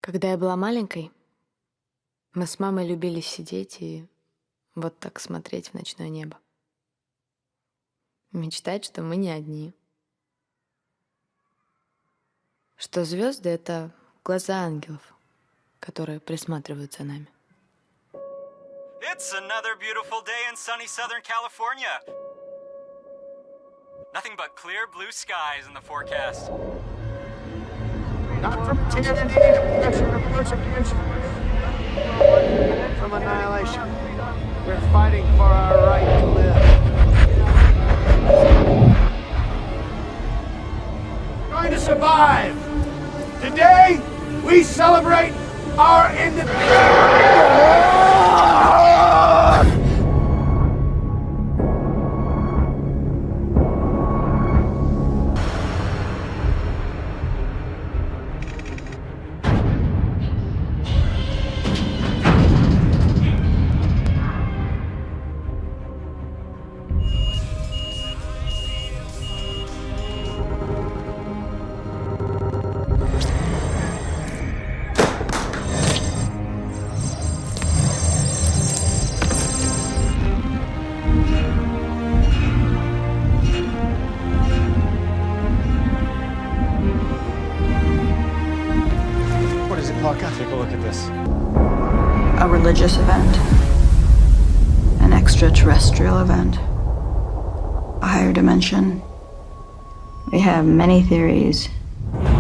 Когда я была маленькой, мы с мамой любили сидеть и вот так смотреть в ночное небо. Мечтать, что мы не одни. Что звезды — это глаза ангелов, которые присматривают за нами. It's another beautiful day in sunny Southern California. Nothing but clear blue skies in the forecast. Not from tyranny to oppression or persecution. From annihilation. We're fighting for our right to live. Going to survive. Today, we celebrate our independence. Take a look at this. A religious event. An extraterrestrial event. A higher dimension. We have many theories.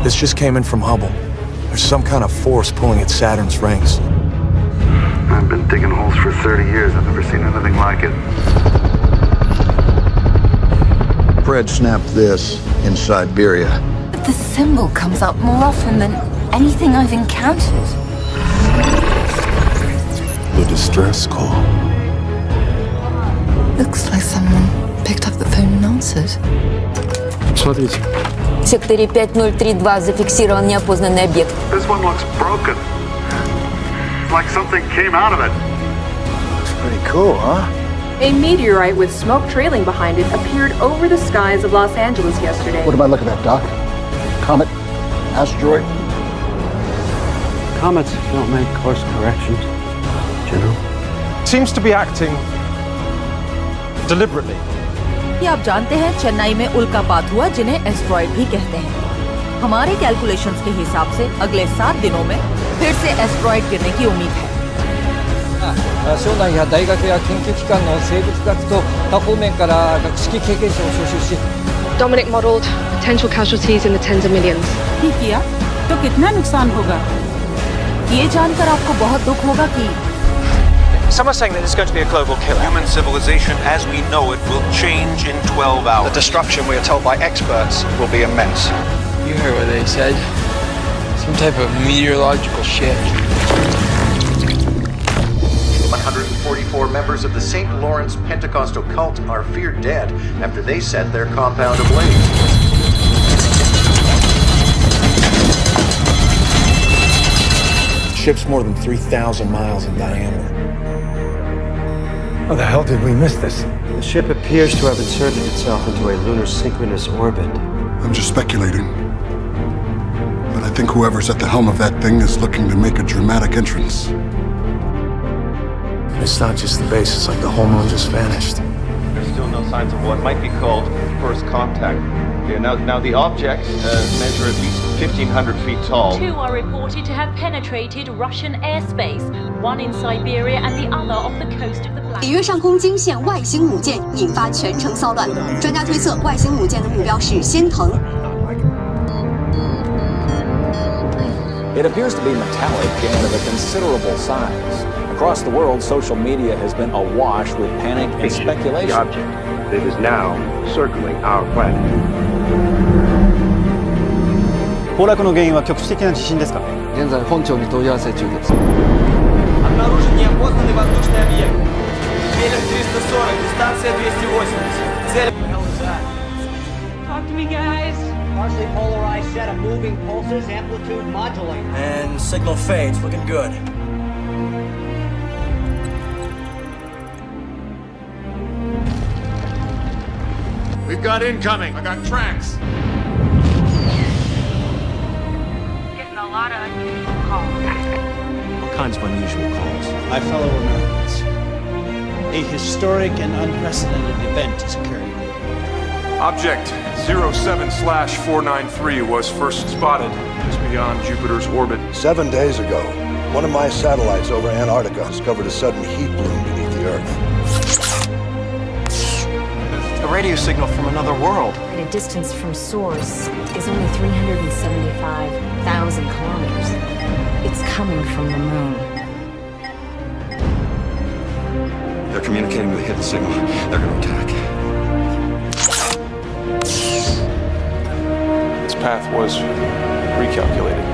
This just came in from Hubble. There's some kind of force pulling at Saturn's rings. I've been digging holes for 30 years. I've never seen anything like it. Fred snapped this in Siberia. But the symbol comes up more often than anything I've encountered. The distress call. Looks like someone picked up the phone and answered. Смотрите. В секторе 5032 зафиксирован неопознанный объект. This one looks broken. It's like something came out of it. Looks pretty cool, huh? A meteorite with smoke trailing behind it appeared over the skies of Los Angeles yesterday. What am I looking at, Doc? Comet? Asteroid? Comets don't make course corrections, General. Seems to be acting deliberately. क्या आप जानते हैं चेन्नई में उल्कापात हुआ जिन्हें asteroid भी कहते हैं। हमारे कैलकुलेशंस के हिसाब से अगले 7 दिनों में फिर से एस्ट्रॉइड गिरने की उम्मीद है। 省内や大学や研究機関の生物学と他方面から学識経験者を招集し Dominic modeled potential casualties in the tens of millions. ठीक किया तो कितना नुकसान होगा? ये जानकर आपको बहुत दुख होगा कि Some are saying that it's going to be a global killer. Human civilization as we know it will change in 12 hours. The destruction, we are told by experts, will be immense. You heard what they said. Some type of meteorological shift. 144 members of the St. Lawrence Pentecostal cult are feared dead after they set their compound ablaze. Ship's more than 3,000 miles in diameter. How the hell did we miss this? The ship appears to have inserted itself into a lunar synchronous orbit. I'm just speculating. But I think whoever's at the helm of that thing is looking to make a dramatic entrance. It's not just the base, it's like the whole moon just vanished. There's still no signs of what might be called first contact. Yeah, now the objects measure at least 1,500 feet tall. 2 are reported to have penetrated Russian airspace, one in Siberia and the other off the coast of the planet. 里约上空惊现外星母舰，引发全城骚乱。专家推测，外星母舰的目标是仙藤。It appears to be metallic and of a considerable size. Across the world, social media has been awash with panic and speculation. The object that is now circling our planet. 崩落の原因は局地的な地震ですか？現在本庁に問い合わせ中です。Обнаружен неопознанный воздушный объект. Берег 340, дистанция 280. Цель... Talk to me, guys. Partially polarized set of moving pulses, amplitude modulating. And signal fades, looking good. We've got incoming. I got tracks. Getting a lot of unusual calls. kinds of unusual calls. My fellow Americans, a historic and unprecedented event is occurring. Object 07/493 was first spotted just beyond Jupiter's orbit. 7 days ago, one of my satellites over Antarctica discovered a sudden heat bloom beneath the Earth. A radio signal from another world. The distance from source is only 375,000 kilometers. It's coming from the moon. They're communicating with a hidden signal. They're going to attack. Its path was recalculated.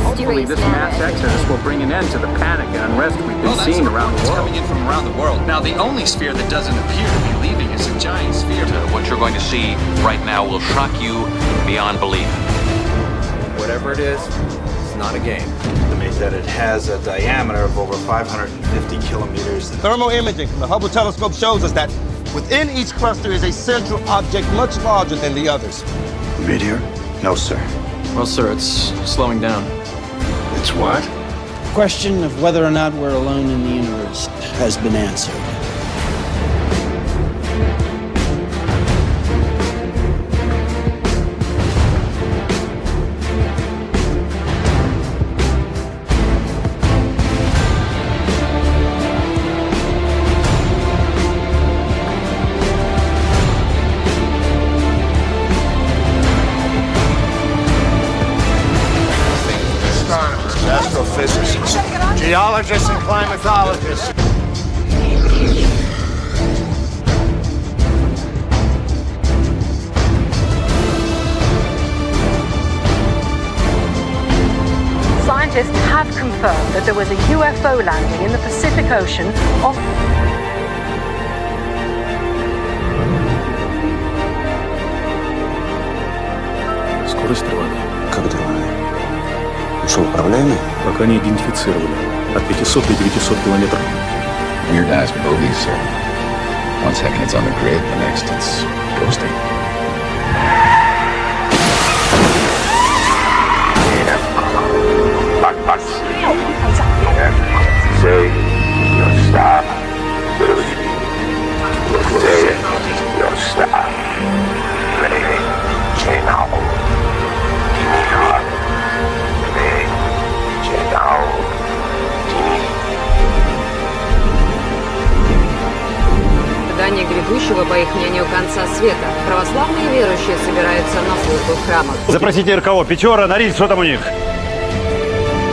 Hopefully this mass exodus will bring an end to the panic and unrest we've been seeing around the world. Coming in from around the world. Now, the only sphere that doesn't appear to be leaving is a giant sphere. What you're going to see right now will shock you beyond belief. Whatever it is, it's not a game. That it has a diameter of over 550 kilometers. Thermal imaging from the Hubble telescope shows us that within each cluster is a central object much larger than the others. Meteor? No, sir. Well, sir, it's slowing down. It's what? The question of whether or not we're alone in the universe has been answered. Astrophysicists, geologists, and climatologists. Scientists have confirmed that there was a UFO landing in the Pacific Ocean off. Скорость тревоги. Как тревога? Что, управляемый? Пока не идентифицировали. От 500 до 900 километров. Weirdized movies, sir. 1 second it's on the grid, the next it's ghosting. Say your stop. Say your stop. Ожидание грядущего, по их мнению, конца света. Православные верующие собираются на службу в храмах. Запросите РКО, Печора, Норильск, что там у них?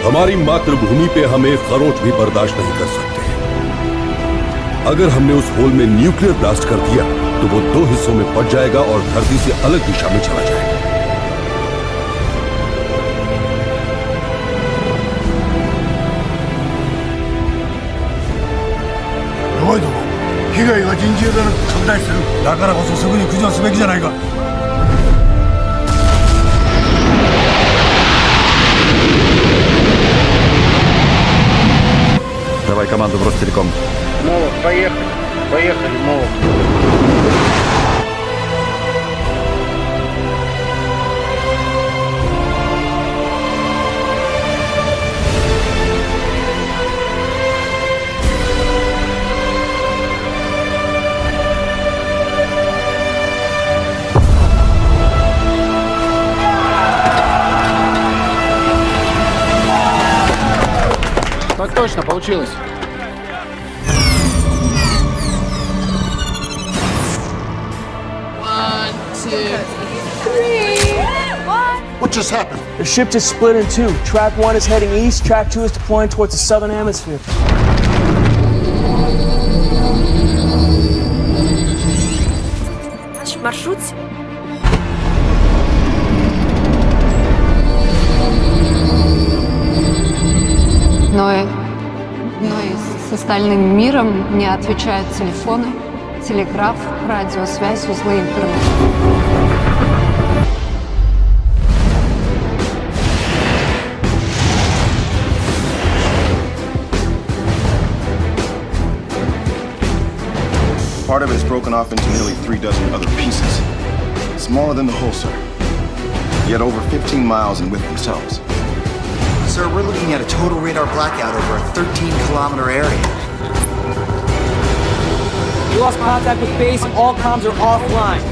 हमारी मातृभूमि पे हम एक खरोच भी बर्दाश्त नहीं कर सकते। अगर हमने उस होल में न्यूक्लियर ब्लास्ट कर दिया तो वो 2 हिस्सों में बट जाएगा और धरती से अलग दिशा में चला जाएगा। 弱いとこ被害が甚重なく拡大する。だからこそすぐに駆除すべきじゃないか。Давай команду в Ростелеком. Молот, поехали. Поехали, Молот. Так точно, получилось. What just happened? The ship just split in two. Track 1 is heading east, Track 2 is deploying towards the southern hemisphere. Наш маршрут. Но с остальным миром не отвечают телефоны, телеграф, радиосвязь, узлы интернета. Part of it is broken off into nearly 3 dozen other pieces. Smaller than the whole, sir. Yet over 15 miles in width themselves. Sir, we're looking at a total radar blackout over a 13-kilometer area. We lost contact with base and all comms are offline.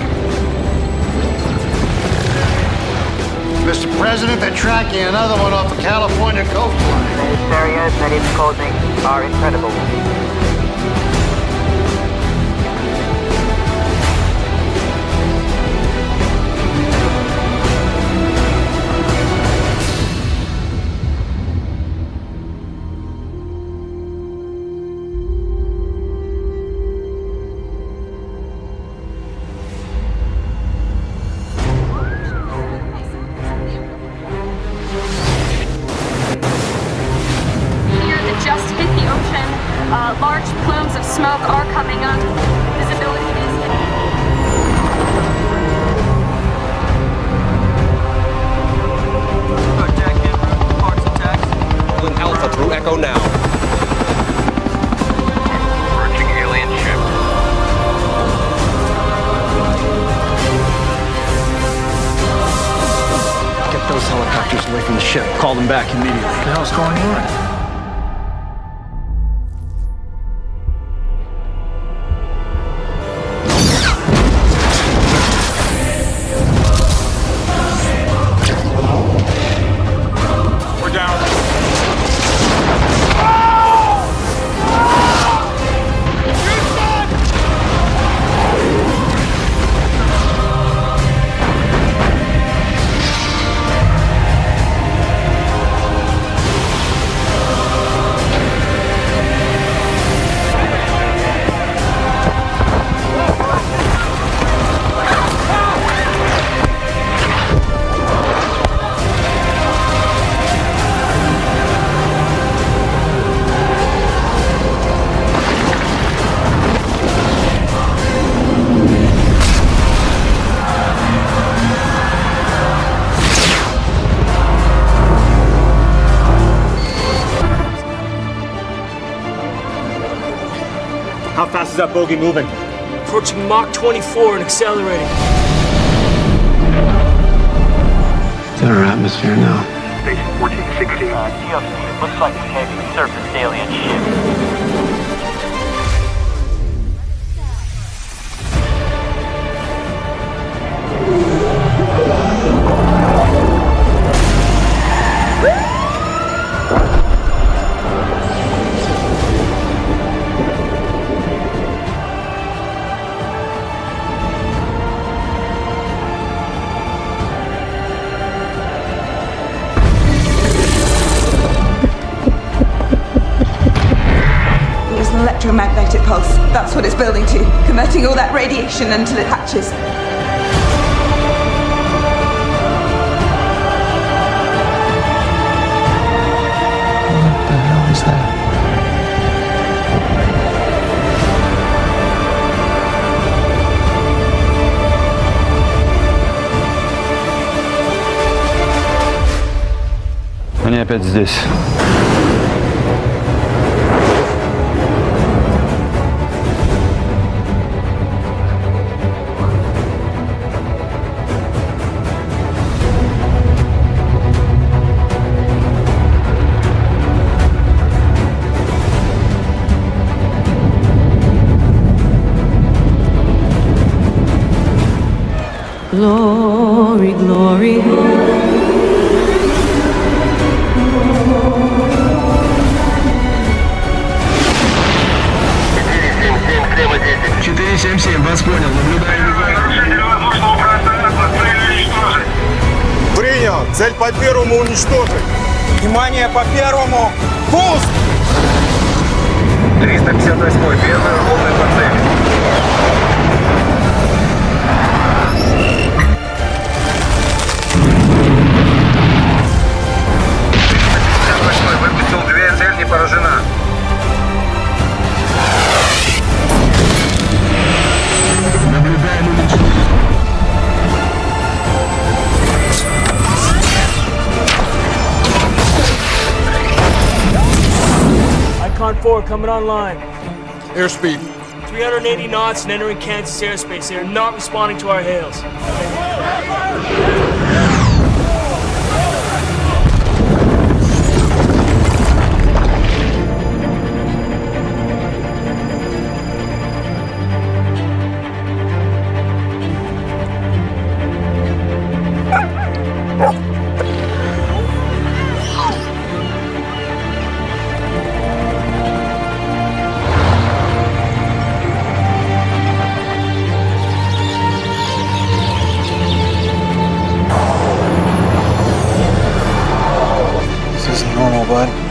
Mr. President, they're tracking another one off the California coastline. These areas that it's causing are incredible. Just hit the ocean. Large plumes of smoke are coming up. Visibility is... Attack en route. Parts attacks. Island Alpha through Echo now. Approaching alien ship. Get those helicopters away from the ship. Call them back immediately. What the hell's going on? How fast is that bogey moving? Approaching Mach 24 and accelerating. It's in our atmosphere now. Station 1460. GFC, looks like a heavy surface alien ship. Electromagnetic pulse. That's what it's building to, converting all that radiation until it hatches. What the hell is that? Они опять здесь. Glory, glory. Вас понял, наблюдаем. Принял. Цель по первому уничтожить. Внимание, по первому. Пуск! 358-й, первый ровный по цели. Выпустил 2, цель не поражена. Наблюдаем уличный. Icon 4 coming online. Airspeed. 380 knots and entering Kansas airspace. They are not responding to our hails. Bud.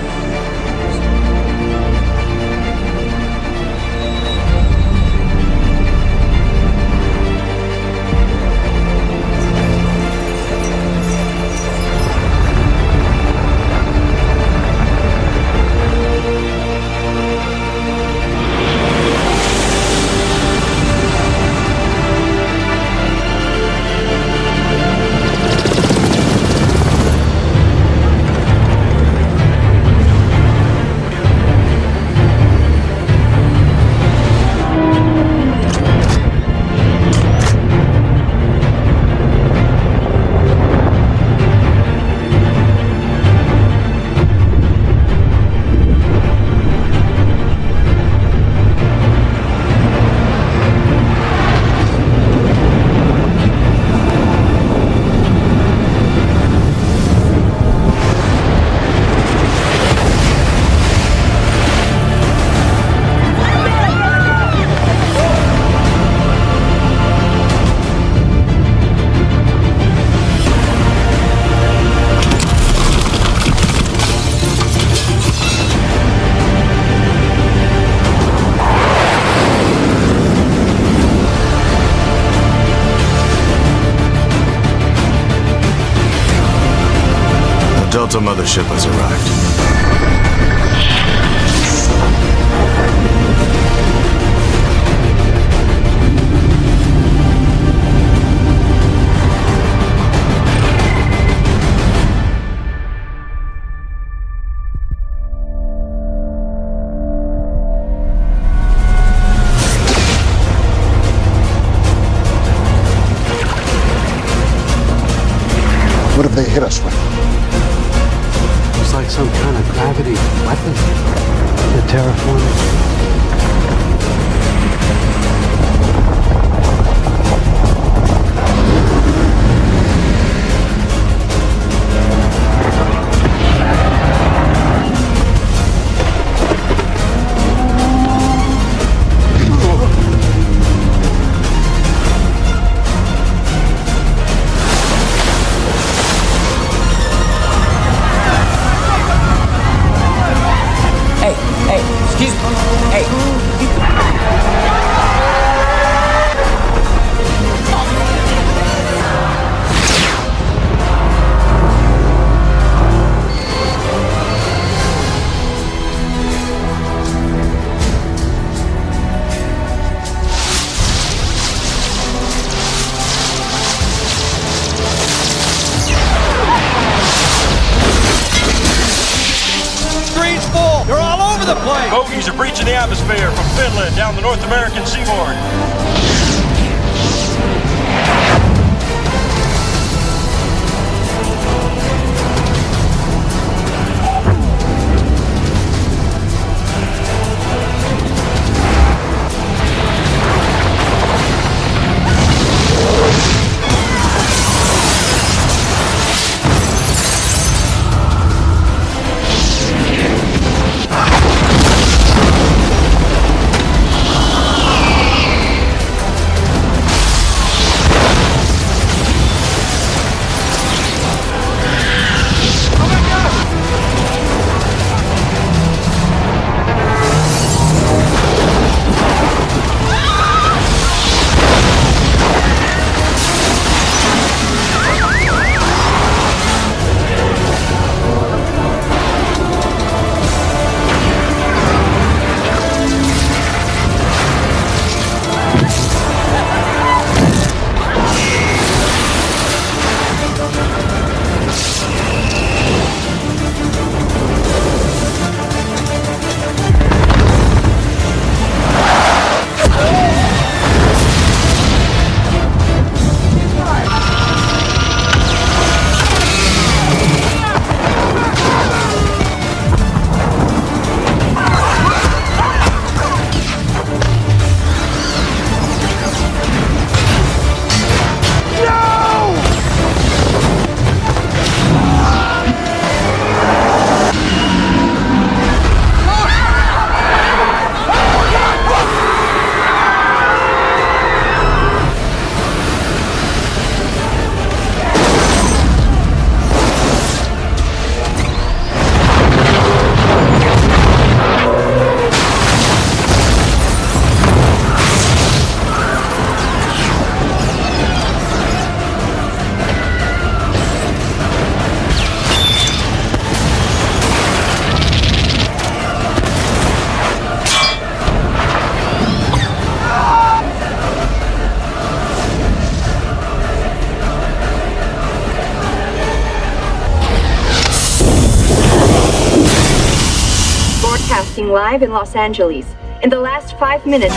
Delta mothership has arrived. What have they hit us with? Looks like some kind of gravity weapon. The terraforming. Bogies are breaching the atmosphere from Finland down the North American seaboard. broadcasting live in Los Angeles. In the last 5 minutes,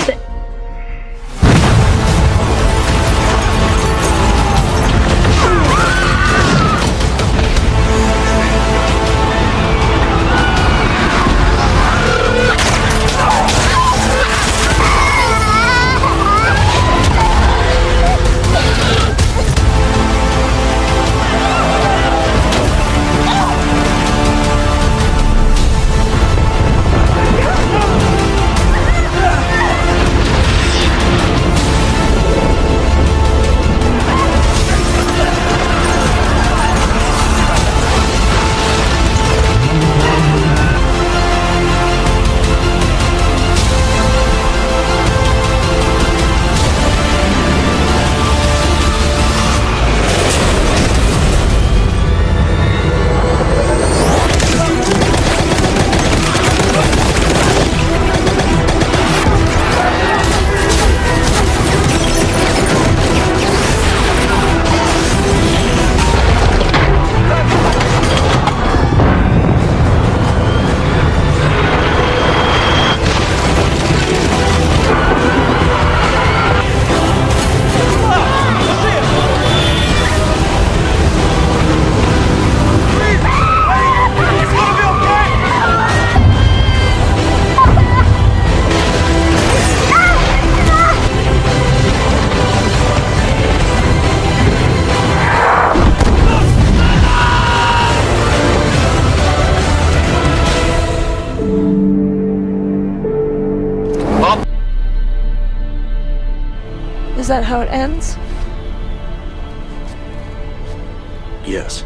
Is that how it ends? Yes.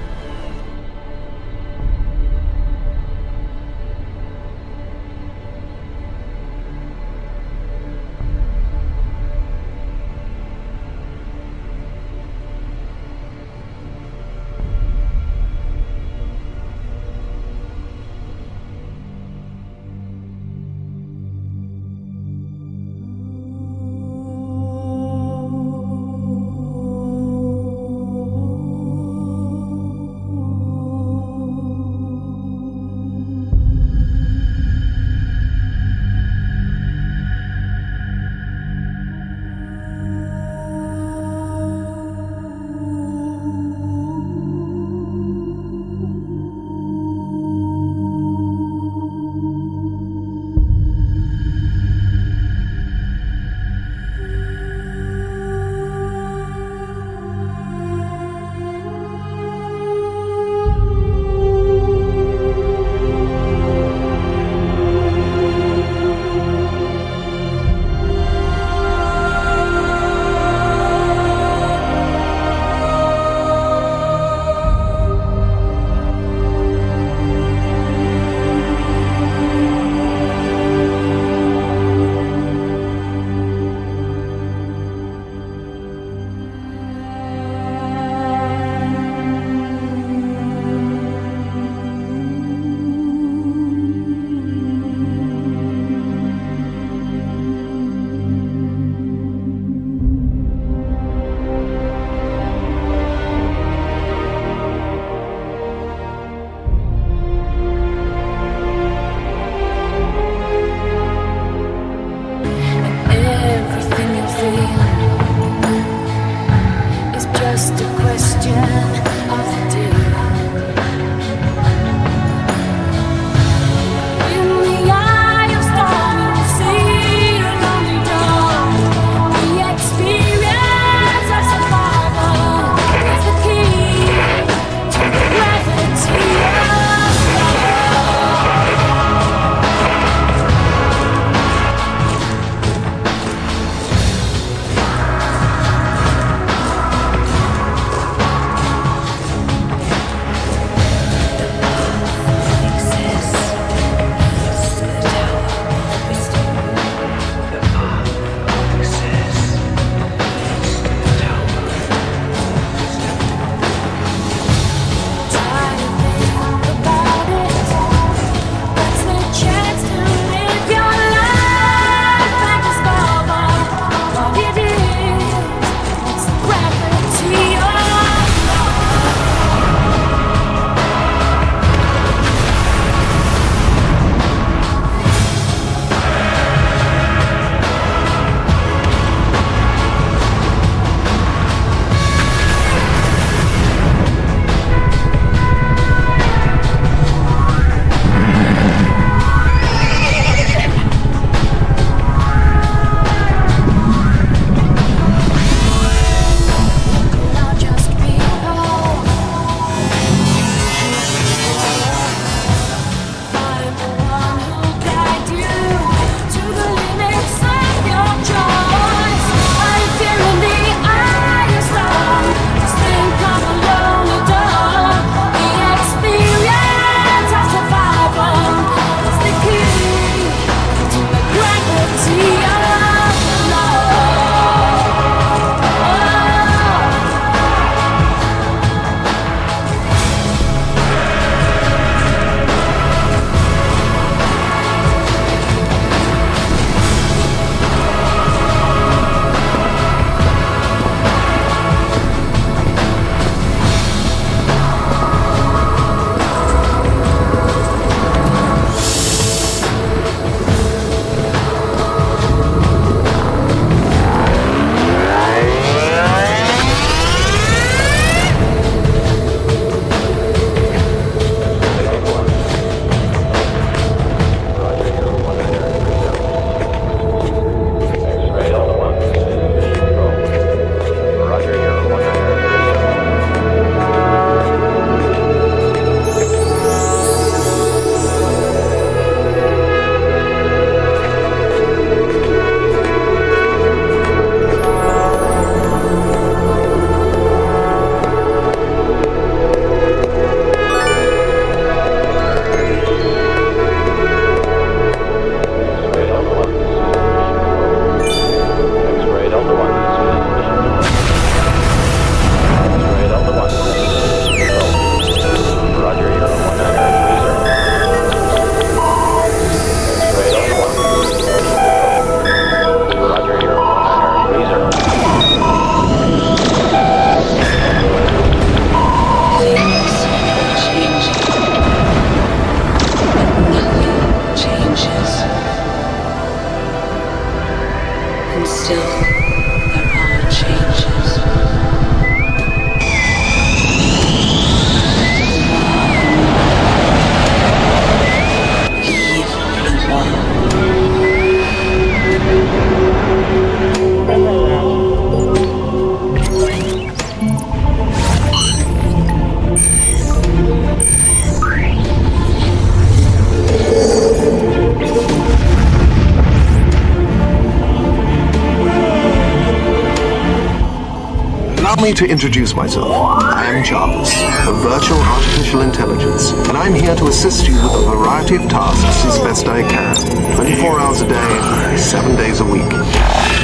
me to introduce myself. I am Jarvis, a virtual artificial intelligence, and I'm here to assist you with a variety of tasks as best I can. 24 hours a day, 7 days a week.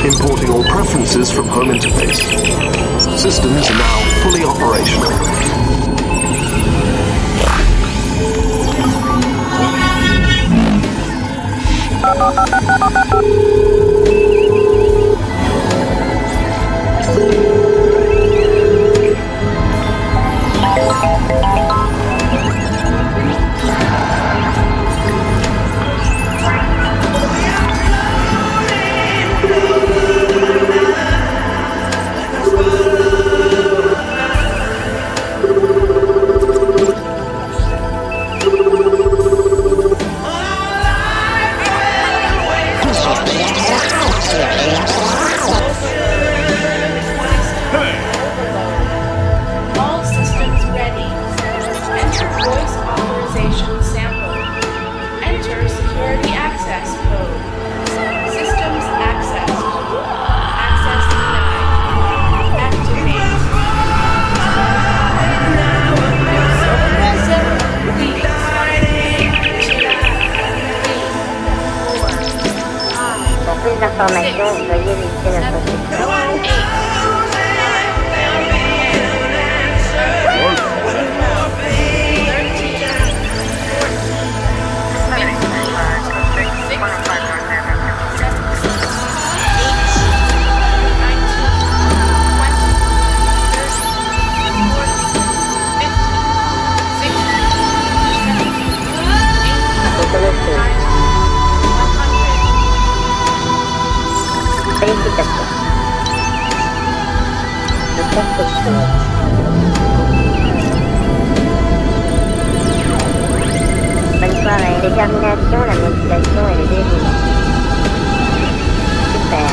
Importing all preferences from home interface. Systems are now fully operational. All systems ready. Enter voice authorization sample. Enter security access code. Systems accessed. Access denied. Activate. Pour plus d'informations, veuillez visiter notre site. Félicitations. Le test est fini. Bonne soirée. Détermination, la motivation et le dévouement. Super.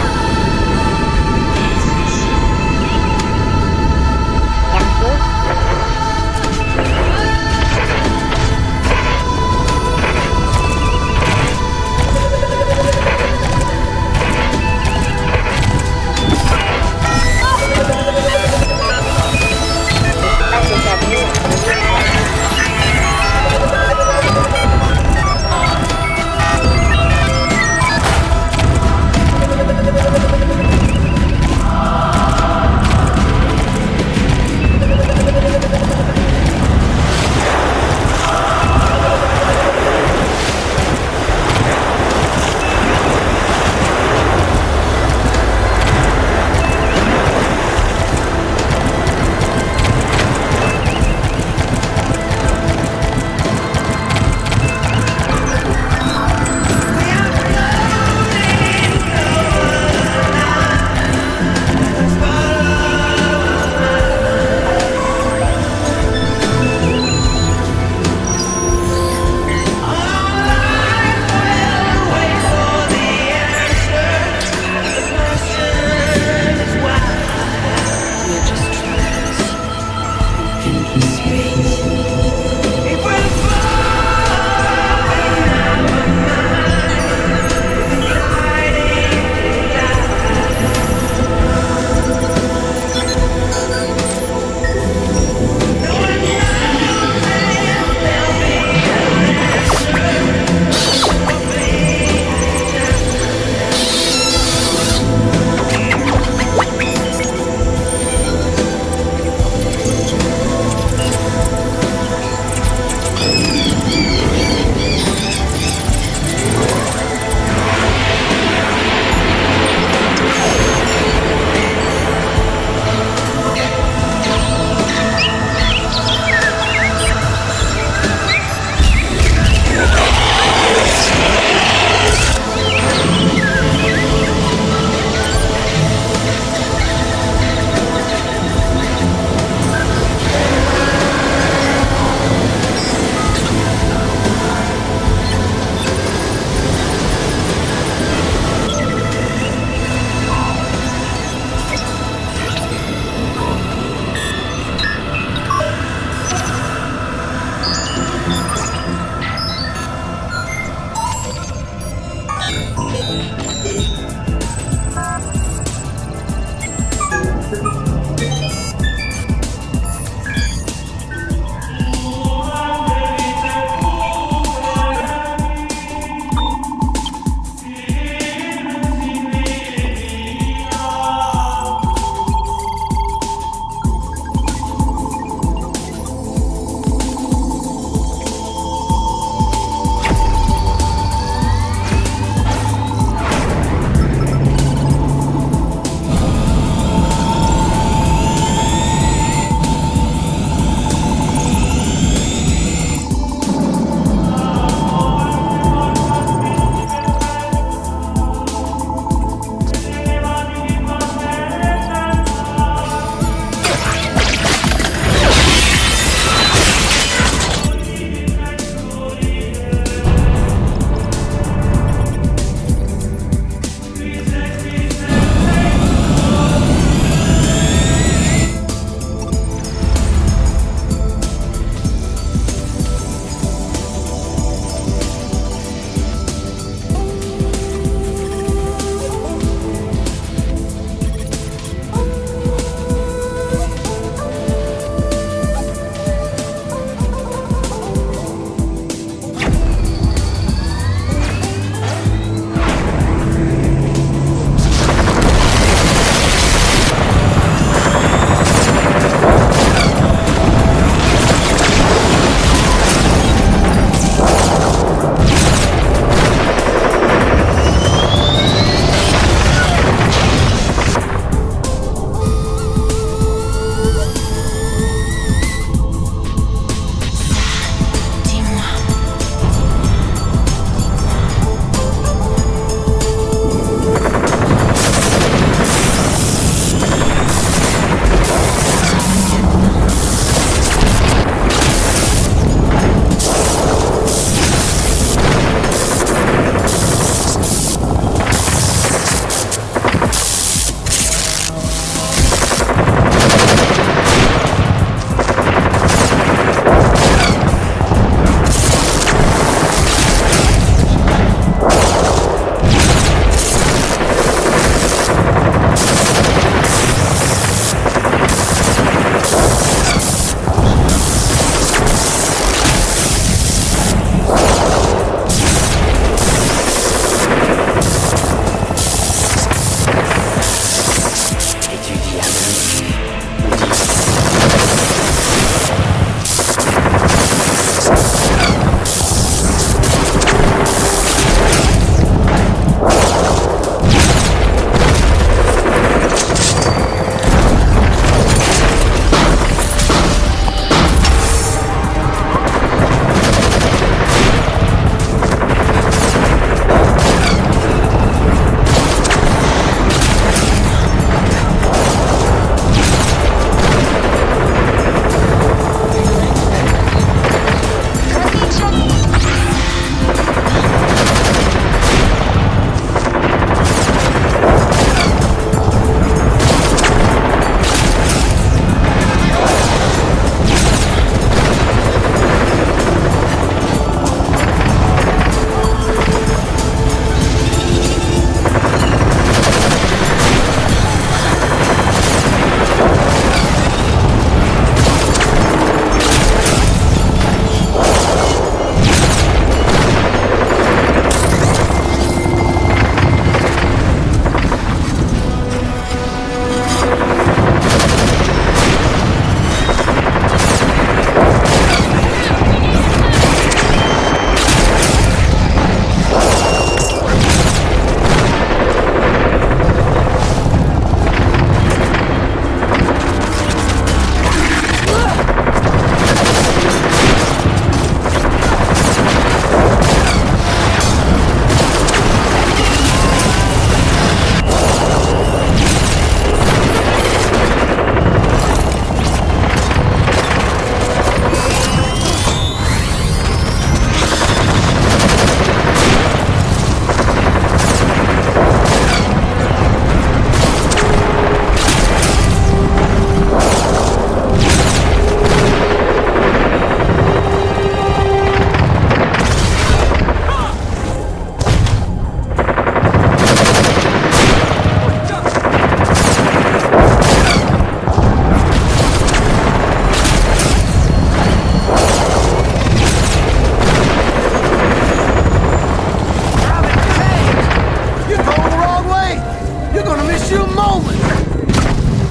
moment!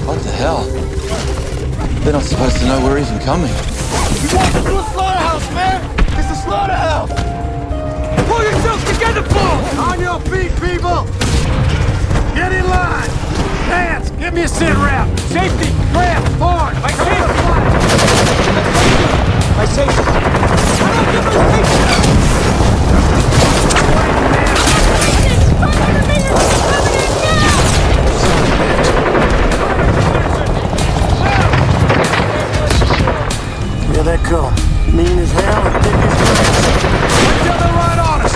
What the hell? They're not supposed to know we're even coming. You walked into a slaughterhouse, man! It's a slaughterhouse! Pull yourselves together, Paul! On your feet, people! Get in line! Hands, give me a sit rep! Safety, grab, forward! My safety! My safety! I don't give no safety! Here they come. Mean as hell and thick as glass. Wait till they're right on us!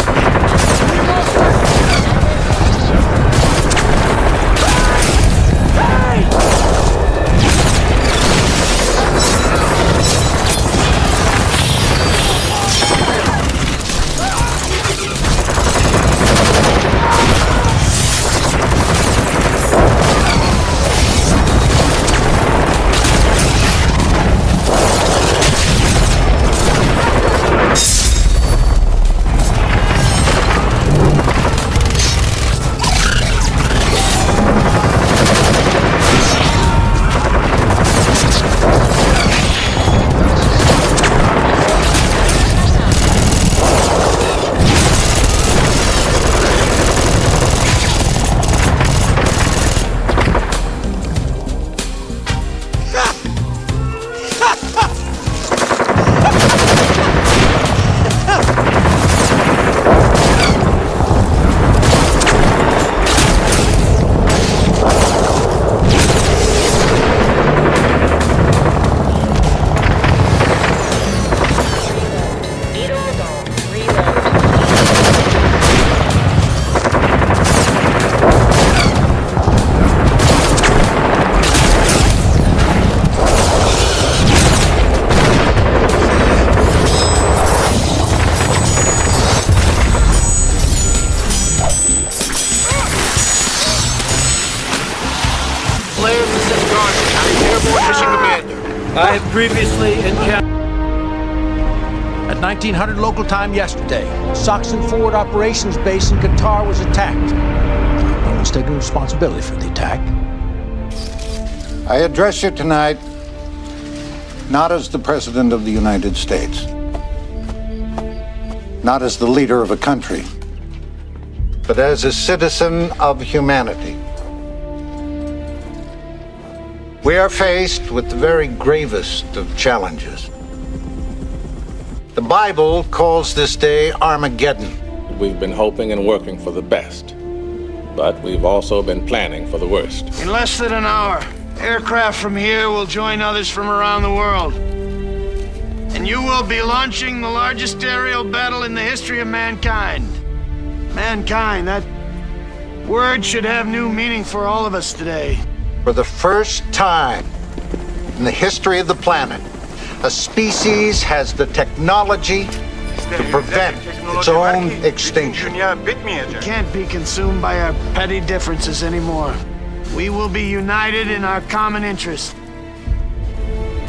I have previously encountered at 1900 local time yesterday, Soxon Forward Operations Base in Qatar was attacked. No one's taking responsibility for the attack. I address you tonight not as the President of the United States, not as the leader of a country, but as a citizen of humanity. We are faced with the very gravest of challenges. The Bible calls this day Armageddon. We've been hoping and working for the best, but we've also been planning for the worst. In less than an hour, aircraft from here will join others from around the world. And you will be launching the largest aerial battle in the history of mankind. Mankind, that word should have new meaning for all of us today. For the first time in the history of the planet, a species has the technology to prevent its own extinction. We can't be consumed by our petty differences anymore. We will be united in our common interest.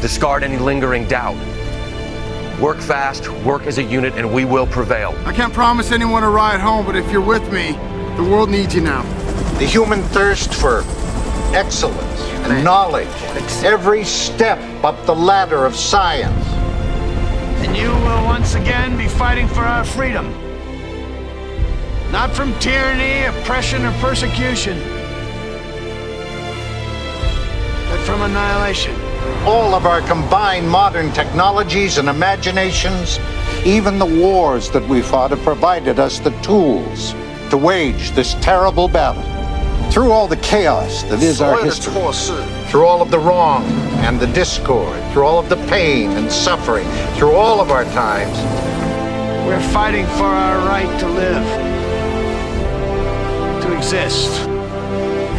Discard any lingering doubt. Work fast, work as a unit, and we will prevail. I can't promise anyone a ride home, but if you're with me, the world needs you now. The human thirst for excellence and knowledge, every step up the ladder of science. And you will once again be fighting for our freedom. Not from tyranny, oppression, or persecution, but from annihilation. All of our combined modern technologies and imaginations, even the wars that we fought, have provided us the tools to wage this terrible battle. Through all the chaos that is our history, through all of the wrong and the discord, through all of the pain and suffering, through all of our times, we're fighting for our right to live, to exist.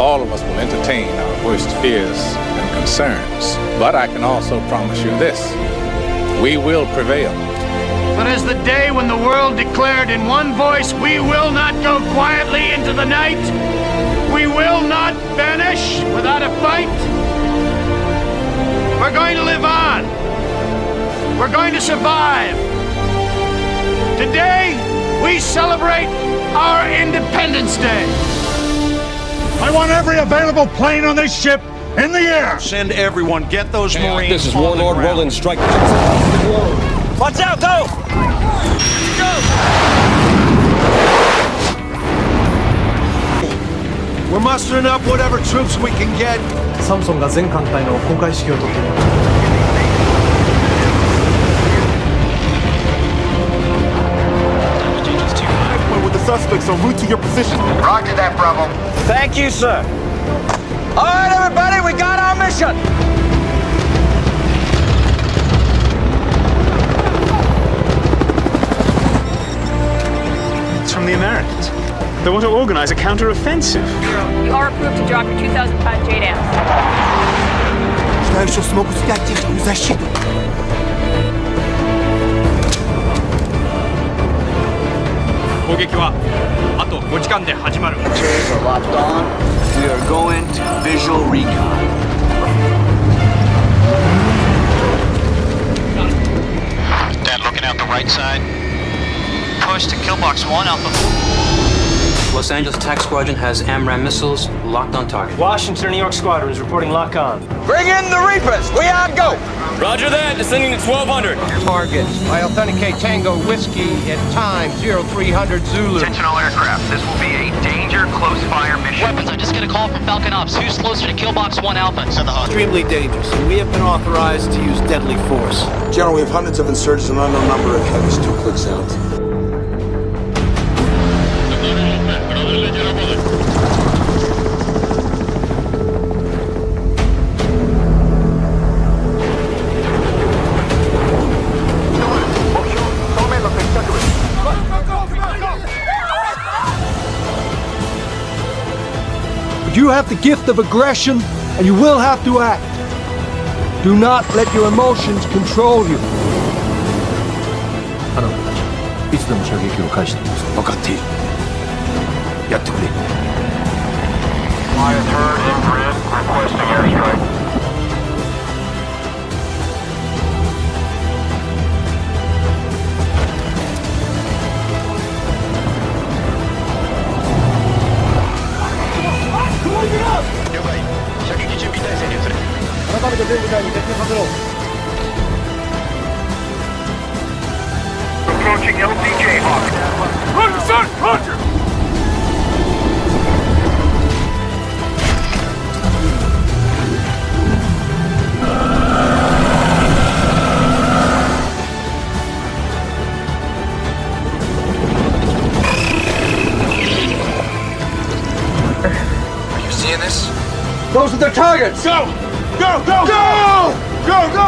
All of us will entertain our worst fears and concerns, but I can also promise you this: we will prevail. But as the day when the world declared in one voice, we will not go quietly into the night, we will not vanish without a fight. We're going to live on. We're going to survive. Today, we celebrate our Independence Day. I want every available plane on this ship in the air. Send everyone. Get those Marines. This is Warlord Roland Strike. Watch out, go! Go! We're mustering up whatever troops we can get. サムソンが全艦隊の公開指揮を執っている。With the suspects en route to your position. Roger that, Bravo. Thank you, sir. All right, everybody, we got our mission. It's from the Americans. They want to organize a counter-offensive. You are approved to drop your 2,000-pound JDAM. Знаешь, что смогут снять технику защиты? Chairs are locked on. We are going to visual recon. Dad, looking out the right side. Push to Killbox 1, Alpha. Los Angeles Attack Squadron has AMRAAM missiles locked on target. Washington, New York Squadron is reporting lock on. Bring in the Reapers. We out go. Roger that. Descending to 1200. Targets. I authenticate Tango Whiskey at time 0300 Zulu. Attention all aircraft. This will be a danger close fire mission. Weapons, I just get a call from Falcon Ops. Who's closer to Killbox 1 Alpha? Send the HUD. Extremely dangerous, and we have been authorized to use deadly force. General, we have hundreds of insurgents and an unknown number of heavies. 2 clicks out. You have the gift of aggression, and you will have to act. Do not let your emotions control you. あなたたち、いつでも射撃を返しています。分かっている。やってくれ。Fire heard in grid, requesting airstrike. Approaching LCJ Hawk. Roger, sir! Roger! Are you seeing this? Those are the targets! Go! Go! Go! Go! Go! Go!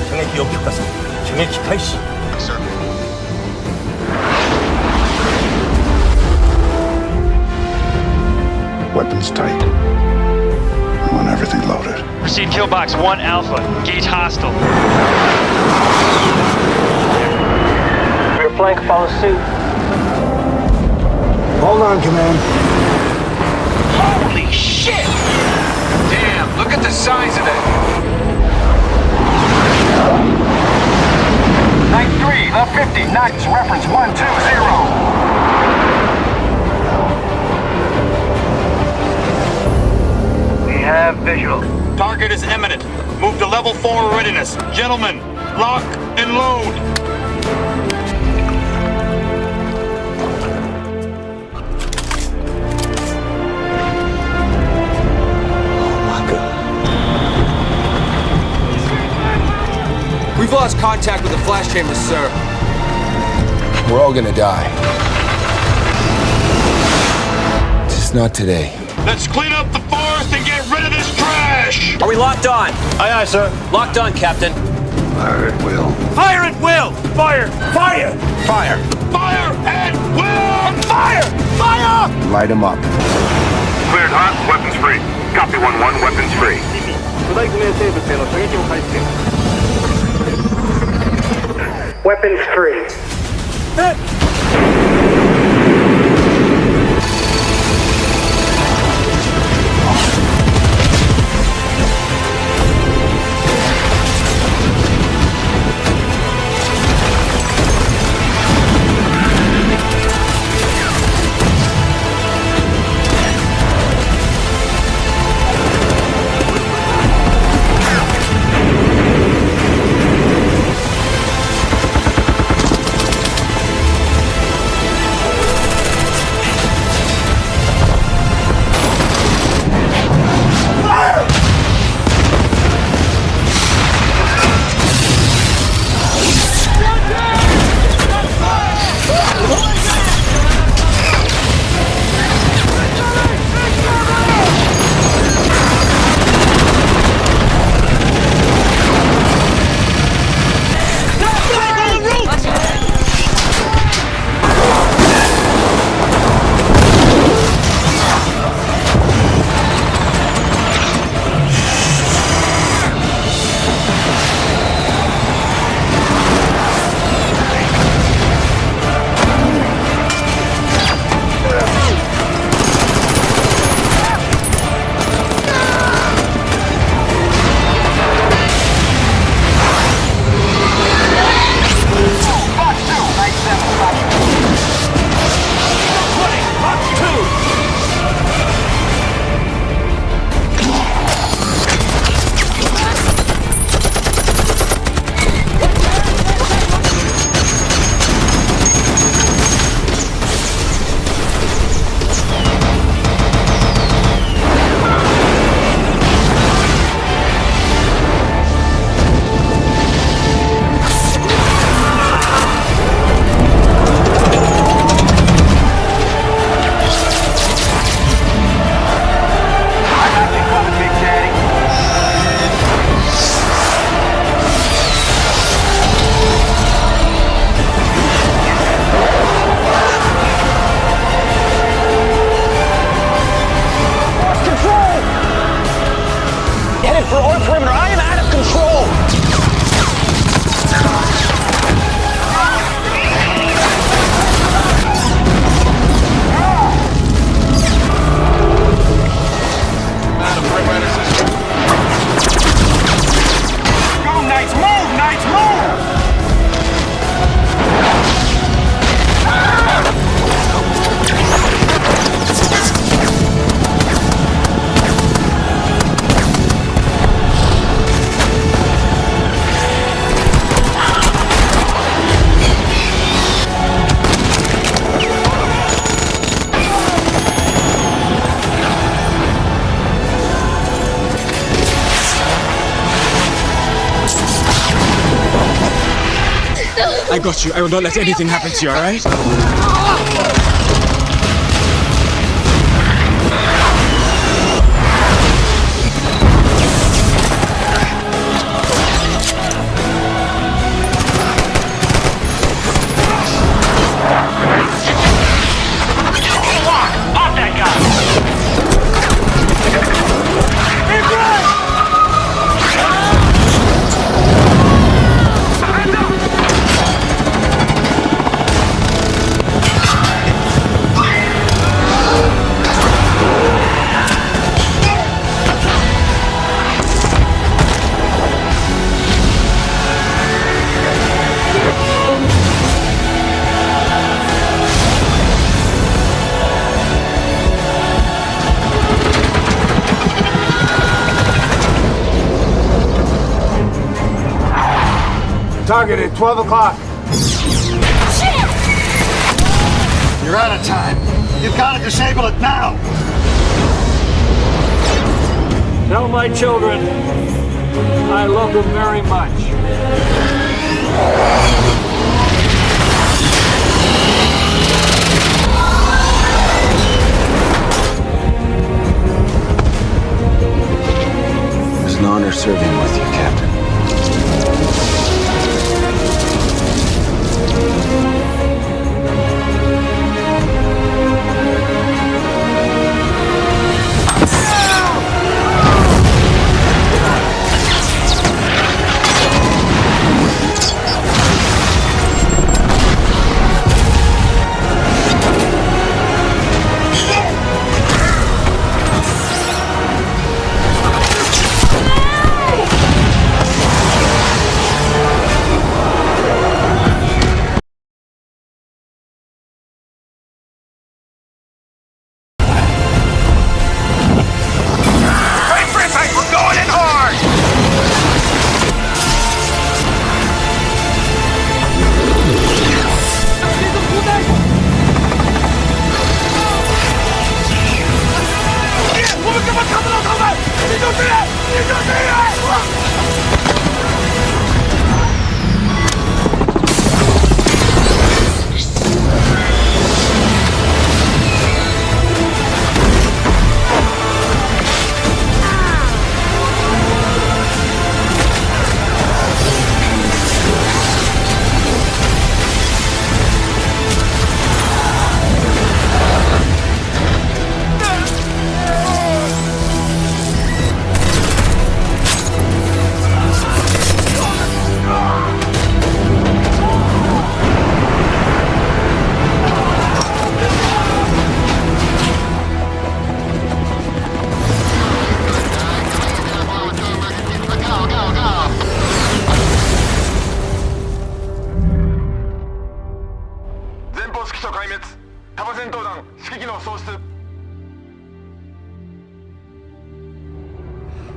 射撃を許可する。射撃開始。 Sir. Weapons tight. I want everything loaded. Proceed Killbox 1 Alpha. Gauge hostile. Rear flank follows suit. Hold on, Command. Holy shit! Damn, look at the size of that. 93, left 50, knots, reference 120. We have visual. Target is imminent. Move to level 4 readiness. Gentlemen, lock and load. We've lost contact with the flash chambers, sir. We're all gonna die. Just not today. Let's clean up the forest and get rid of this trash! Are we locked on? Aye, aye, sir. Locked on, Captain. Fire at will. Fire at will! Fire! Fire! Fire! Fire at will! Fire! Fire! Light him up. Cleared hot, weapons free. Copy 1-1, weapons free. 巨大不明生物への射撃を開始せよ。 Weapons free. I got you. I will not let anything happen to you, alright? Targeted, 12 o'clock. You're out of time. You've got to disable it now. Tell my children I love them very much. It's an honor serving with you, Captain.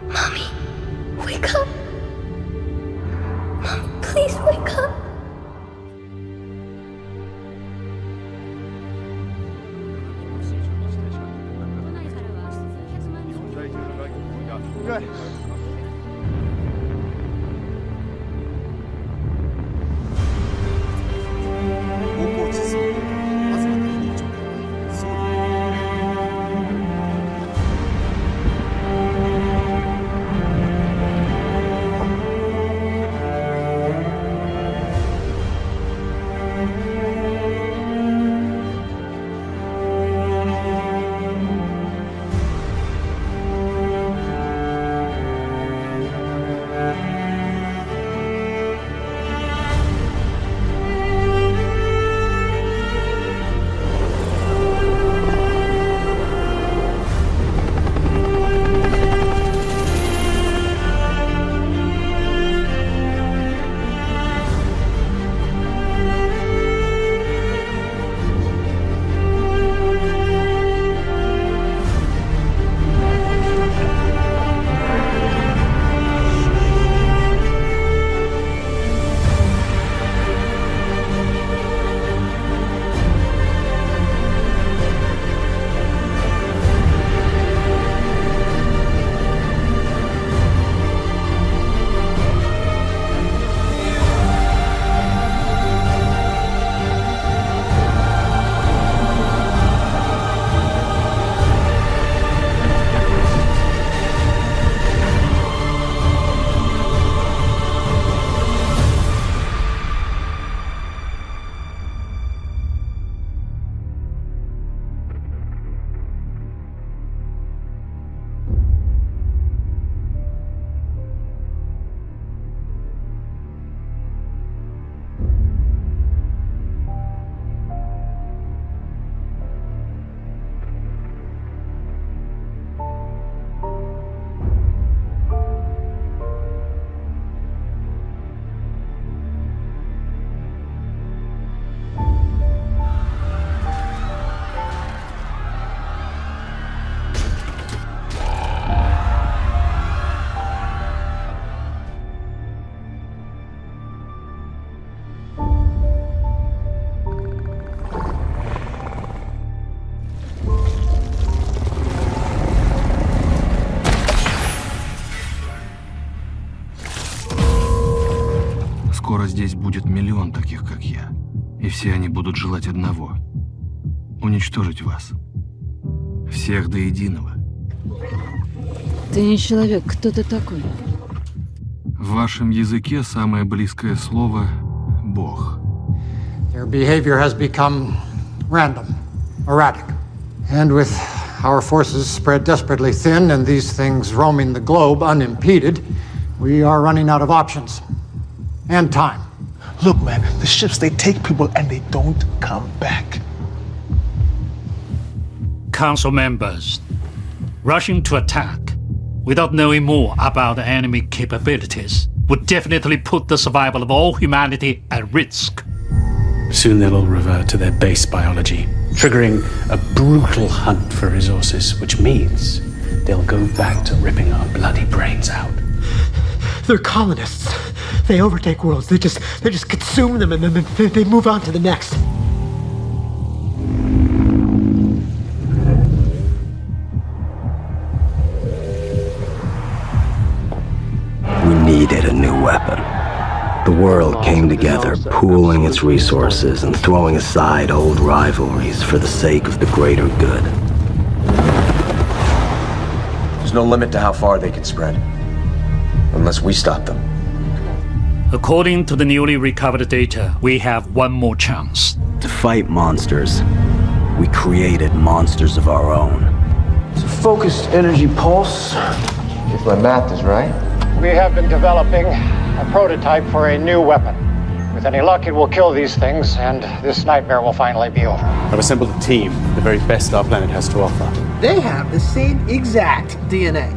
Mommy, wake up. Mom, please wake up. Good. здесь будет миллион таких, как я. И все они будут желать одного — уничтожить вас. Всех до единого. Ты не человек, кто ты такой? В вашем языке самое близкое слово — Бог. Their behavior has become random, erratic. And with our forces spread desperately thin and these things roaming the globe unimpeded, we are running out of options. And time. Look, man, the ships, they take people and they don't come back. Council members, rushing to attack without knowing more about the enemy capabilities would definitely put the survival of all humanity at risk. Soon they'll all revert to their base biology, triggering a brutal hunt for resources, which means they'll go back to ripping our bloody brains out. They're colonists. They overtake worlds. They just consume them and then they move on to the next. We needed a new weapon. The world came together, pooling its resources and throwing aside old rivalries for the sake of the greater good. There's no limit to how far they can spread, unless we stop them. According to the newly recovered data, we have one more chance. To fight monsters, we created monsters of our own. It's a focused energy pulse, if my math is right. We have been developing a prototype for a new weapon. With any luck, it will kill these things, and this nightmare will finally be over. I've assembled a team, the very best our planet has to offer. They have the same exact DNA.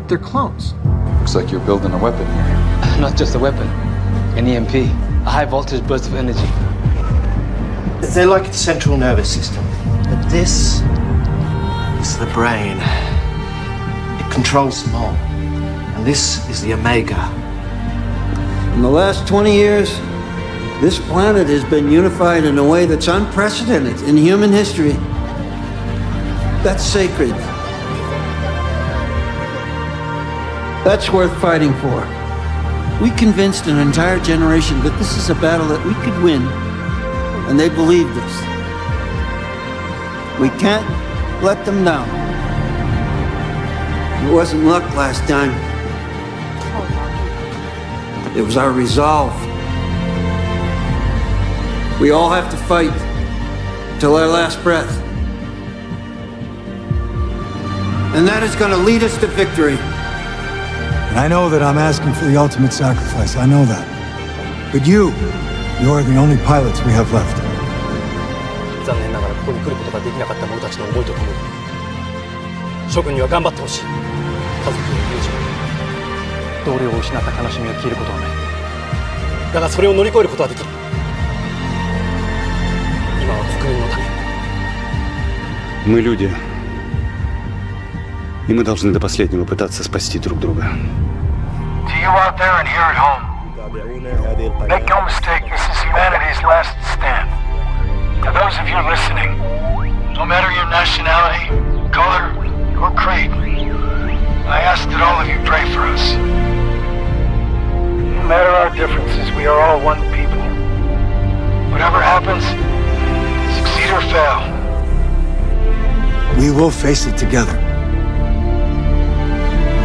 They're clones. Looks like you're building a weapon here. Not just a weapon, an EMP, a high voltage burst of energy. They're like the central nervous system. But this is the brain. It controls them all. And this is the Omega. In the last 20 years, this planet has been unified in a way that's unprecedented in human history. That's sacred. That's worth fighting for. We convinced an entire generation that this is a battle that we could win, and they believed us. We can't let them down. It wasn't luck last time. It was our resolve. We all have to fight till our last breath. And that is going to lead us to victory. And I know that I'm asking for the ultimate sacrifice. I know that. But you're the only pilots we have left. 残念ながらここに来ることができなかった者たちの思いとともに諸君には頑張ってほしい。家族や友人、同僚を失った悲しみが消えることはない。だがそれを乗り越えることはできる。今は国民のため。Мы люди, и мы должны до последнего пытаться спасти друг друга. To you out there and here at home, make no mistake, this is humanity's last stand. To those of you listening, no matter your nationality, color, or creed, I ask that all of you pray for us. No matter our differences, we are all one people. Whatever happens, succeed or fail, We will face it together.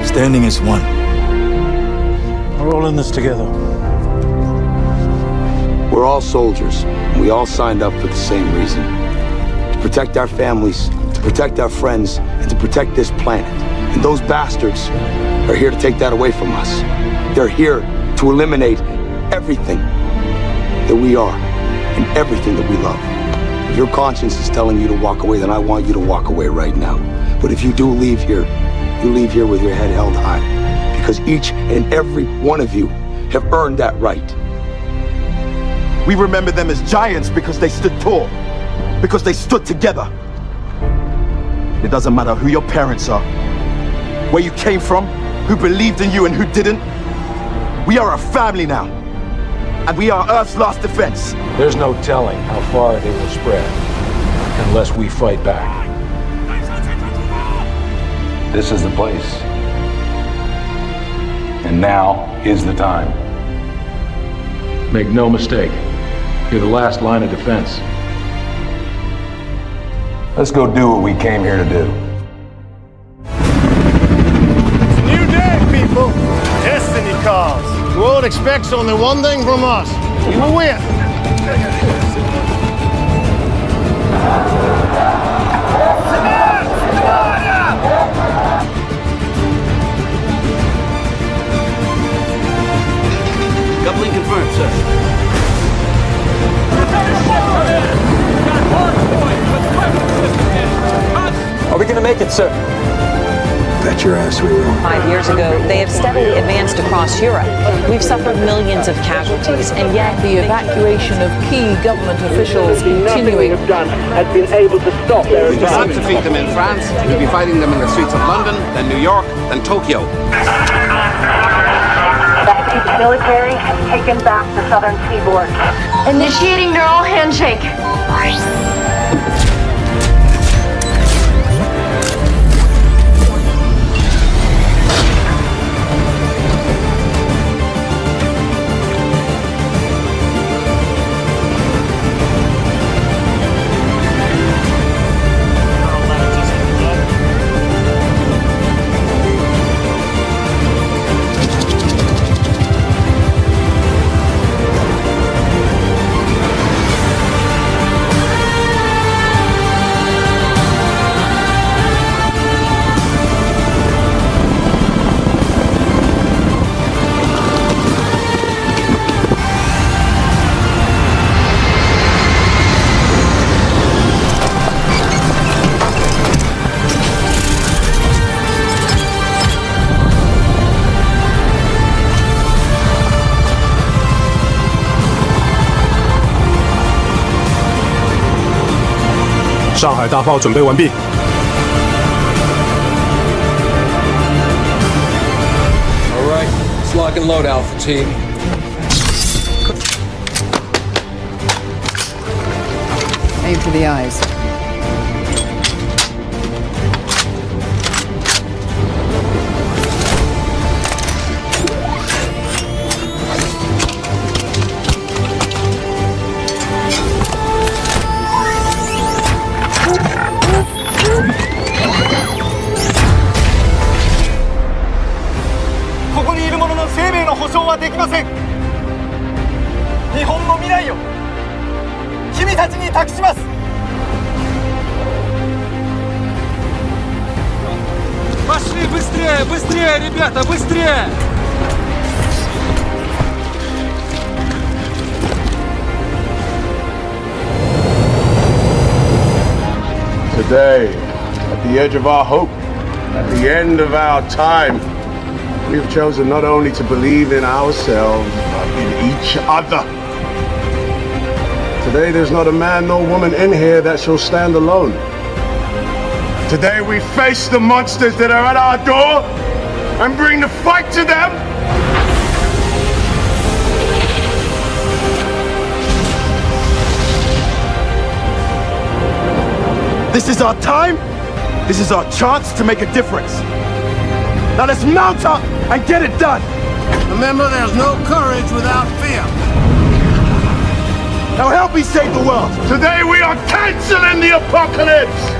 Standing as one. We're all in this together. We're all soldiers. We all signed up for the same reason. To protect our families, to protect our friends, and to protect this planet. And those bastards are here to take that away from us. They're here to eliminate everything that we are and everything that we love. If your conscience is telling you to walk away, then I want you to walk away right now. But if you do leave here, you leave here with your head held high. Because each and every one of you have earned that right. We remember them as giants because they stood tall, because they stood together. It doesn't matter who your parents are, where you came from, who believed in you and who didn't. We are a family now, and we are Earth's last defense. There's no telling how far they will spread unless we fight back. This is the place. And now is the time. Make no mistake, you're the last line of defense. Let's go do what we came here to do. It's a new day, people. Destiny calls. The world expects only one thing from us. We will win. Coupling confirmed, sir. Are we gonna make it, sir? Bet your ass we will. 5 years ago, they have steadily advanced across Europe. We've suffered millions of casualties, and yet the evacuation of key government officials continuing has been able to stop their We did not defeat them in France. We'll be fighting them in the streets of London, then New York, then Tokyo. The military has taken back the southern seaboard. Initiating neural handshake.上海大炮准备完毕。All right, let's lock and load, Alpha Team. Aim for the eyes. Пошли быстрее, быстрее, ребята, быстрее! Today, at the edge of our hope, at the end of our time, we have chosen not only to believe in ourselves, but in each other. Today, there's not a man nor woman in here that shall stand alone. Today, we face the monsters that are at our door and bring the fight to them. This is our time. This is our chance to make a difference. Now let's mount up and get it done. Remember, there's no courage without fear. Now help me save the world. Today we are canceling the apocalypse.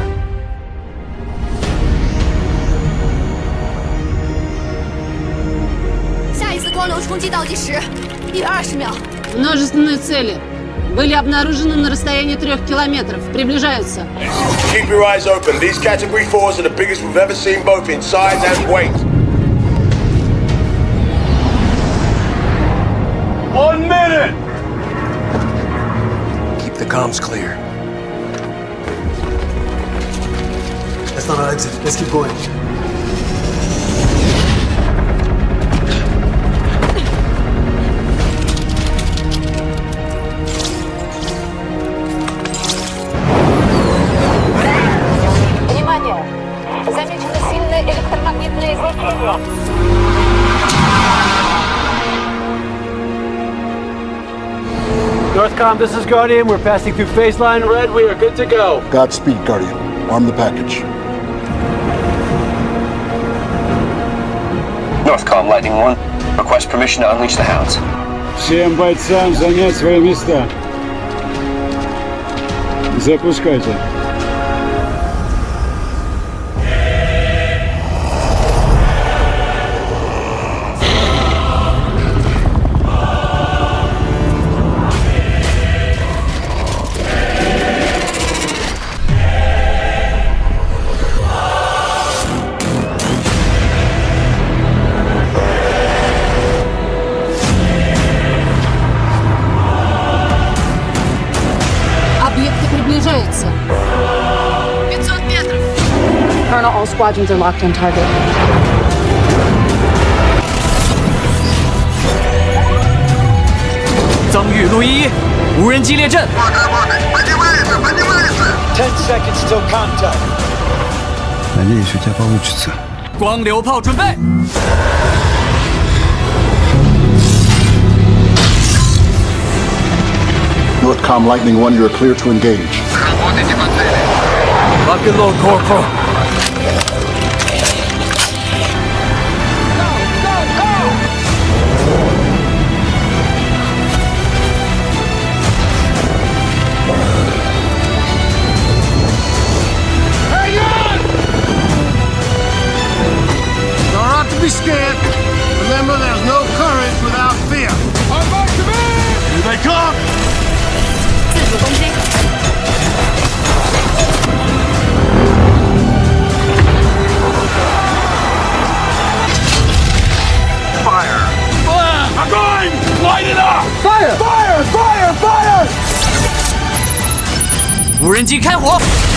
下一次光流冲击倒计时，120秒。Множественные цели были обнаружены на расстоянии 3 километров. Приближаются. Keep your eyes open. These category 4s are the biggest we've ever seen, both in size and weight. 1 minute. Keep the comms clear. That's not our exit. Let's keep going. Внимание! Замечено сильное электромагнитное излучение. Northcom, this is Guardian. We're passing through phase line red. We are good to go. Godspeed, Guardian. Arm the package. Northcom Lightning 1, request permission to unleash the hounds. Всем бойцам занять свои места. Запускайте. Объекты приближаются. 500 метров. Colonel, all squadrons are locked on target. Ten seconds till contact. Надеюсь, у тебя получится. 光流炮准备。 Northcom Lightning 1, you're clear to engage. Lock and load, Corporal. Hang on! You're not to be scared. Remember, there's no courage without fear. On my command! Here they come! 自主攻击。 Fire! I'm going! Light it up! Fire! Fire! Fire! Fire! 无人机开火。 Fire!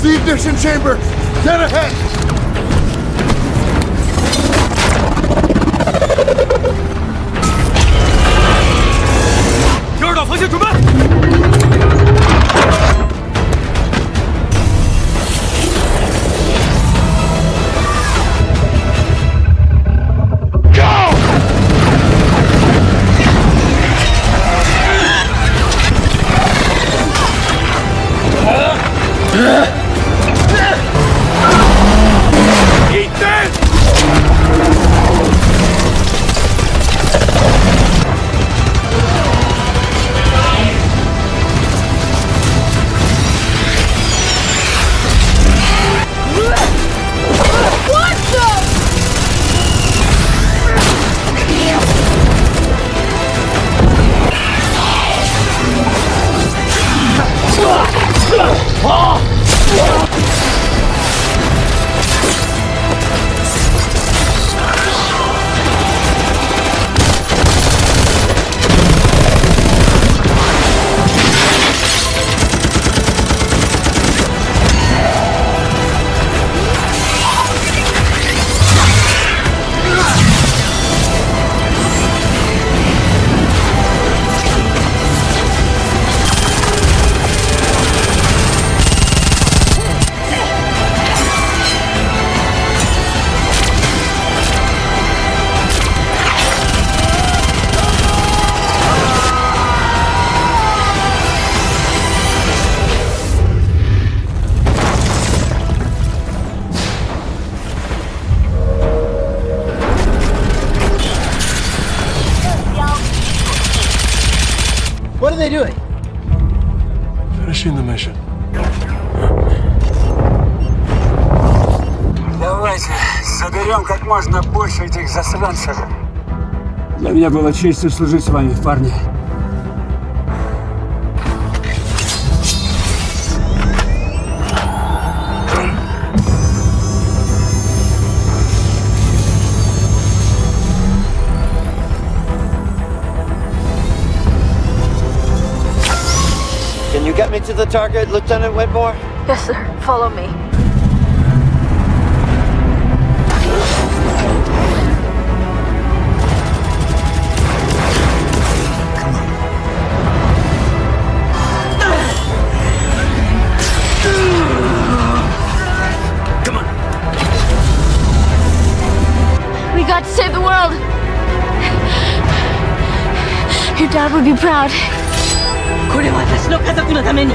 There's the ignition chamber! Dead ahead! What are they doing? Finishing the mission. Давайте соберем как можно больше этих засранцев. Для меня было честью служить с вами, парни. Can you get me to the target, Lieutenant Whitmore? Yes, sir. Follow me. Come on. We got to save the world. Your dad would be proud. これは私の家族のために。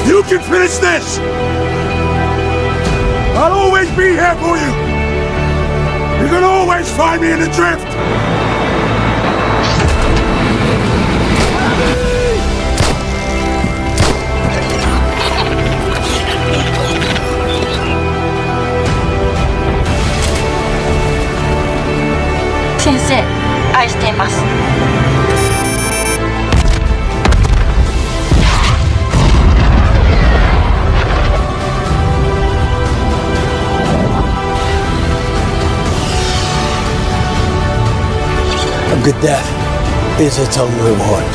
You can finish this! I'll always be here for you! You can always find me in the drift! Sensei, 愛しています。A good death is its own reward.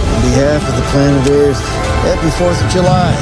On behalf of the planet Earth, happy 4th of July.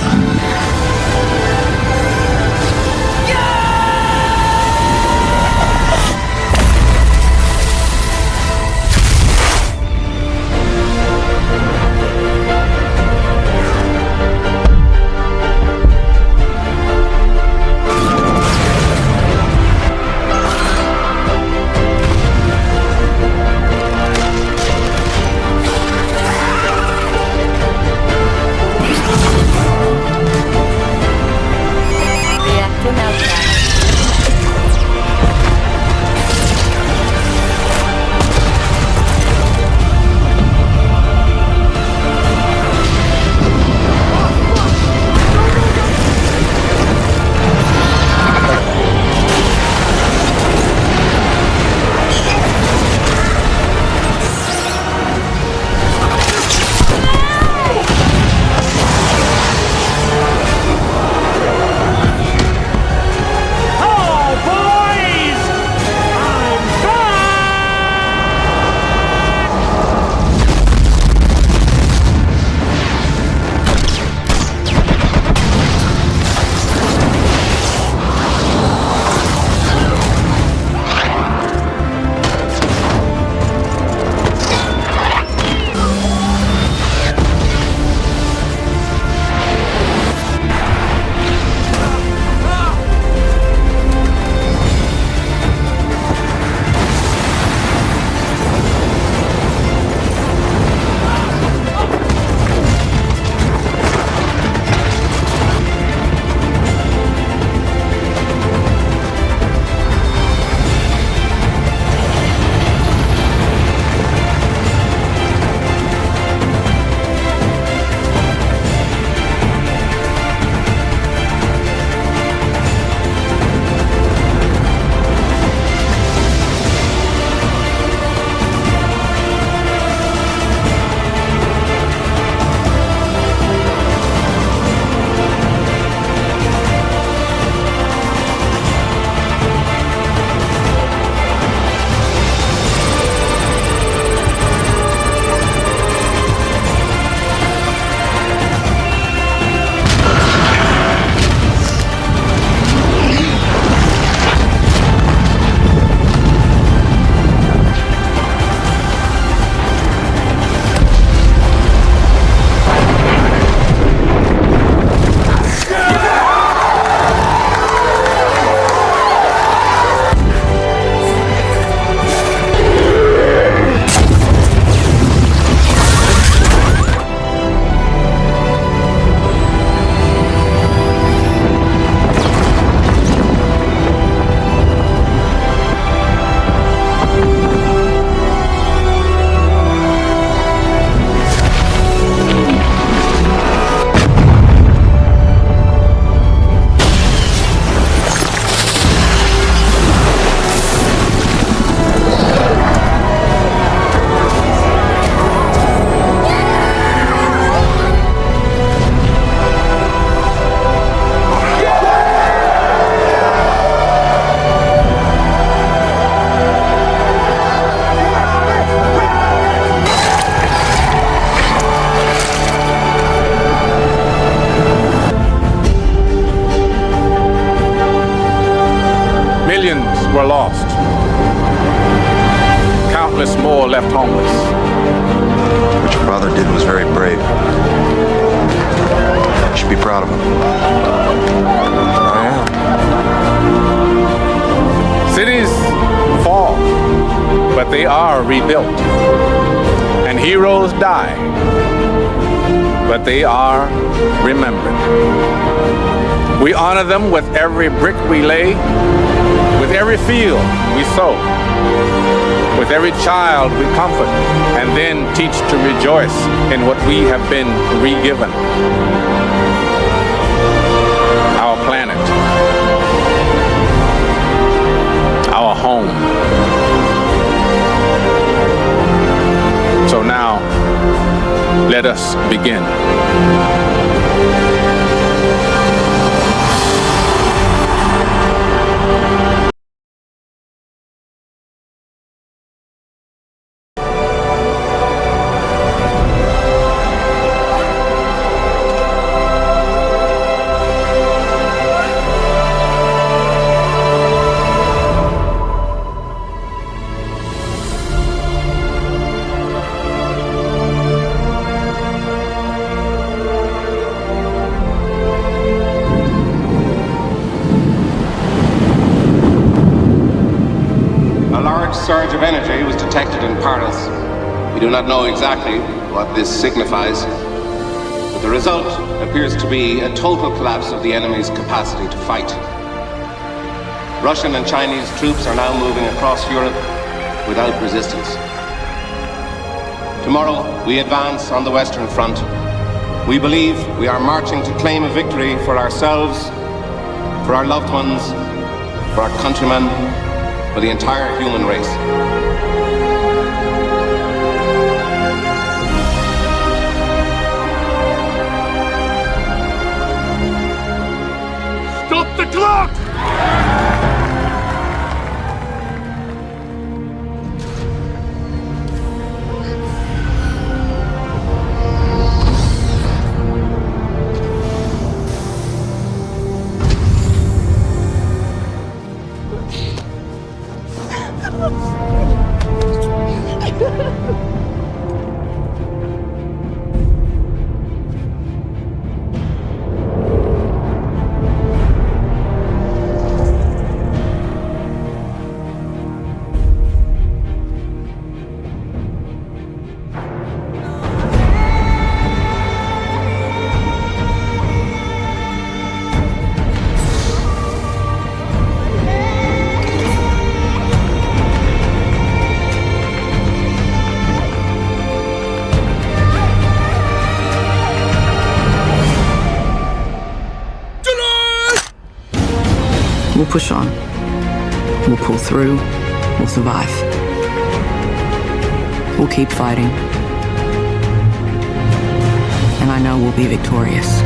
were lost. Countless more left homeless. What your father did was very brave. You should be proud of him. I am. Cities fall, but they are rebuilt. And heroes die, but they are remembered. We honor them with every brick we lay, with every field we sow, with every child we comfort, and then teach to rejoice in what we have been re-given. Our planet, our home. So now, let us begin. Surge of energy was detected in Paris. We do not know exactly what this signifies, but the result appears to be a total collapse of the enemy's capacity to fight. Russian and Chinese troops are now moving across Europe without resistance. Tomorrow, we advance on the Western Front. We believe we are marching to claim a victory for ourselves, for our loved ones, for our countrymen, for the entire human race. Stop the clock! We'll push on. We'll pull through. We'll survive. We'll keep fighting. And I know we'll be victorious.